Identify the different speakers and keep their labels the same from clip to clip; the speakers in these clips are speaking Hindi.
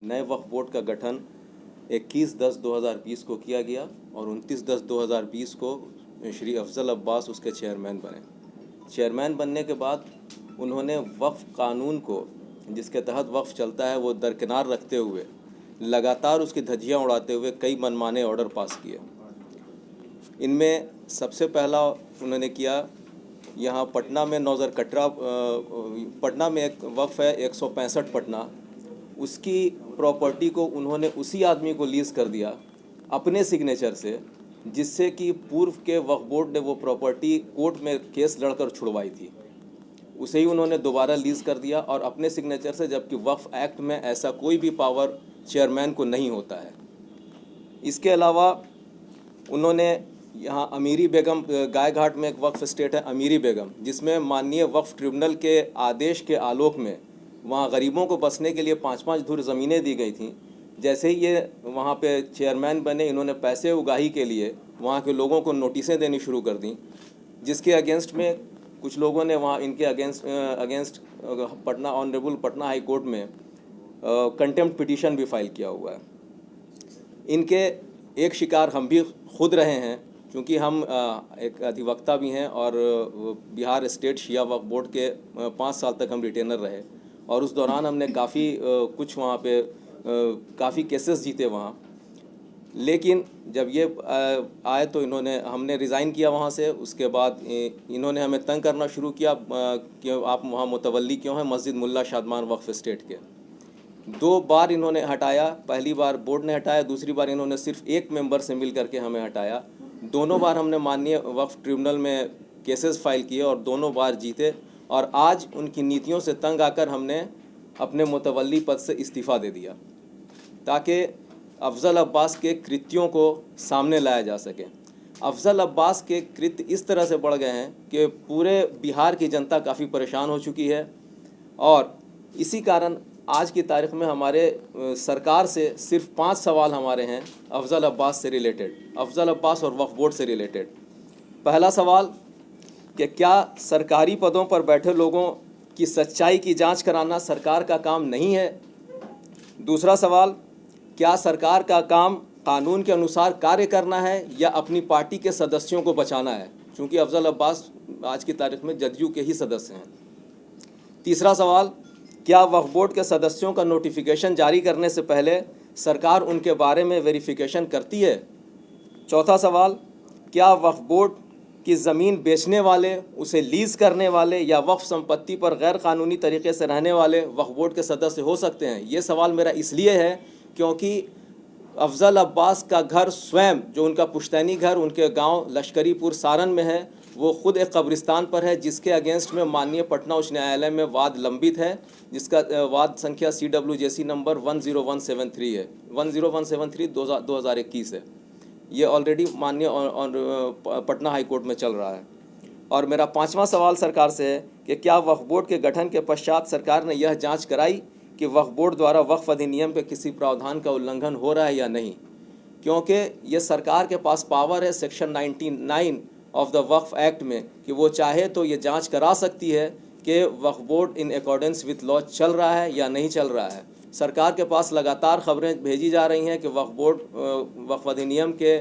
Speaker 1: नए वक्फ बोर्ड का गठन 21/10/2020 को किया गया और 29/10/2020 को श्री अफजल अब्बास उसके चेयरमैन बने। चेयरमैन बनने के बाद उन्होंने वक्फ कानून को, जिसके तहत वक्फ चलता है, वो दरकिनार रखते हुए लगातार उसकी धज्जियां उड़ाते हुए कई मनमाने ऑर्डर पास किए। इनमें सबसे पहला उन्होंने किया, यहाँ पटना में नौज़र कटरा, पटना में एक वक्फ है 165 पटना, उसकी प्रॉपर्टी को उन्होंने उसी आदमी को लीज़ कर दिया अपने सिग्नेचर से, जिससे कि पूर्व के वक्फ बोर्ड ने वो प्रॉपर्टी कोर्ट में केस लड़कर छुड़वाई थी। उसे ही उन्होंने दोबारा लीज़ कर दिया और अपने सिग्नेचर से, जबकि वक्फ एक्ट में ऐसा कोई भी पावर चेयरमैन को नहीं होता है। इसके अलावा उन्होंने यहाँ अमीरी बेगम, गाय घाट में एक वक्फ स्टेट है अमीरी बेगम, जिसमें माननीय वक्फ ट्रिब्यूनल के आदेश के आलोक में वहाँ गरीबों को बसने के लिए 5-5 धुर ज़मीनें दी गई थीं। जैसे ही ये वहाँ पे चेयरमैन बने, इन्होंने पैसे उगाही के लिए वहाँ के लोगों को नोटिसें देनी शुरू कर दी, जिसके अगेंस्ट में कुछ लोगों ने वहाँ इनके against Patna honourable Patna high court में कंटेम्प्ट पिटीशन भी फाइल किया हुआ है। इनके एक शिकार हम भी खुद रहे हैं, क्योंकि हम एक अधिवक्ता भी हैं और बिहार स्टेट शिया वक्फ बोर्ड के 5 साल तक हम रिटेनर रहे और उस दौरान हमने काफ़ी कुछ वहाँ पे काफ़ी केसेस जीते वहाँ। लेकिन जब ये आए तो हमने रिज़ाइन किया वहाँ से। उसके बाद इन्होंने हमें तंग करना शुरू किया कि आप वहाँ मुतवल्ली क्यों हैं मस्जिद मुल्ला शादमान वक्फ स्टेट के। 2 बार इन्होंने हटाया, पहली बार बोर्ड ने हटाया, दूसरी बार इन्होंने सिर्फ एक मेंबर से मिल करके हमें हटाया। दोनों बार हमने माननीय वक्फ ट्रिब्यूनल में केसेस फाइल किए और दोनों बार जीते और आज उनकी नीतियों से तंग आकर हमने अपने मुतवल्ली पद से इस्तीफ़ा दे दिया, ताकि अफजल अब्बास के कृत्यों को सामने लाया जा सके। अफजल अब्बास के कृत्य इस तरह से बढ़ गए हैं कि पूरे बिहार की जनता काफ़ी परेशान हो चुकी है और इसी कारण आज की तारीख़ में हमारे सरकार से सिर्फ 5 सवाल हमारे हैं अफजल अब्बास से रिलेटेड, अफजल अब्बास और वक्फ बोर्ड से रिलेटेड। पहला सवाल कि क्या सरकारी पदों पर बैठे लोगों की सच्चाई की जांच कराना सरकार का काम नहीं है? दूसरा सवाल, क्या सरकार का काम कानून के अनुसार कार्य करना है या अपनी पार्टी के सदस्यों को बचाना है, क्योंकि अफजल अब्बास आज की तारीख़ में जदयू के ही सदस्य हैं। तीसरा सवाल, क्या वक्फ बोर्ड के सदस्यों का नोटिफिकेशन जारी करने से पहले सरकार उनके बारे में वेरिफिकेशन करती है? चौथा सवाल, क्या वक्फ बोर्ड की ज़मीन बेचने वाले, उसे लीज़ करने वाले या वक्फ संपत्ति पर गैर कानूनी तरीके से रहने वाले वक्फ बोर्ड के सदस्य हो सकते हैं? ये सवाल मेरा इसलिए है क्योंकि अफजल अब्बास का घर स्वयं, जो उनका पुश्तैनी घर उनके गांव लश्करीपुर सारण में है, वो ख़ुद एक कब्रिस्तान पर है, जिसके अगेंस्ट में माननीय पटना उच्च न्यायालय में वाद लंबित है, जिसका वाद संख्या CWJC नंबर 10173 है, 10173 2021 है। ये ऑलरेडी माननीय पटना हाई कोर्ट में चल रहा है। और मेरा 5वां सवाल सरकार से है कि क्या वक्फ बोर्ड के गठन के पश्चात सरकार ने यह जांच कराई कि वक्फ बोर्ड द्वारा वक्फ अधिनियम के किसी प्रावधान का उल्लंघन हो रहा है या नहीं? क्योंकि ये सरकार के पास पावर है section 99 of the Waqf act में कि वो चाहे तो ये जांच करा सकती है कि Waqf board in accordance with law चल रहा है या नहीं चल रहा है। सरकार के पास लगातार खबरें भेजी जा रही हैं कि वक्फ बोर्ड वक्फ अधिनियम के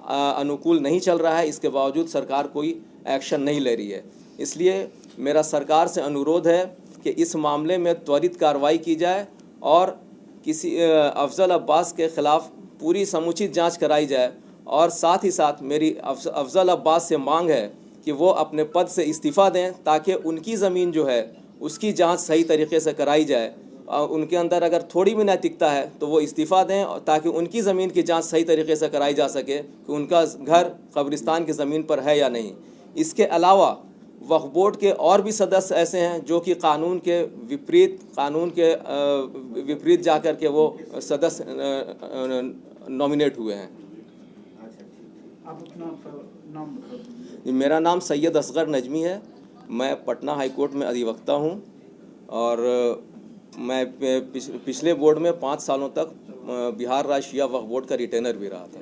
Speaker 1: अनुकूल नहीं चल रहा है, इसके बावजूद सरकार कोई एक्शन नहीं ले रही है। इसलिए मेरा सरकार से अनुरोध है कि इस मामले में त्वरित कार्रवाई की जाए और किसी अफजल अब्बास के ख़िलाफ़ पूरी समुचित जांच कराई जाए। और साथ ही साथ मेरी अफजल अब्बास से मांग है कि वो अपने पद से इस्तीफ़ा दें, ताकि उनकी ज़मीन जो है उसकी जांच सही तरीके से कराई जाए। उनके अंदर अगर थोड़ी भी नैतिकता है तो वो इस्तीफ़ा दें, ताकि उनकी ज़मीन की जांच सही तरीके से कराई जा सके कि उनका घर कब्रिस्तान की ज़मीन पर है या नहीं। इसके अलावा वक्फ बोर्ड के और भी सदस्य ऐसे हैं जो कि कानून के विपरीत जाकर के वो सदस्य नॉमिनेट हुए हैं।
Speaker 2: आप अपना नाम बताइए।
Speaker 1: मेरा नाम सैयद असगर नजमी है, मैं पटना हाई कोर्ट में अधिवक्ता हूं और मैं पिछले बोर्ड में 5 सालों तक बिहार राज्य शिया वक्फ बोर्ड का रिटेनर भी रहा था।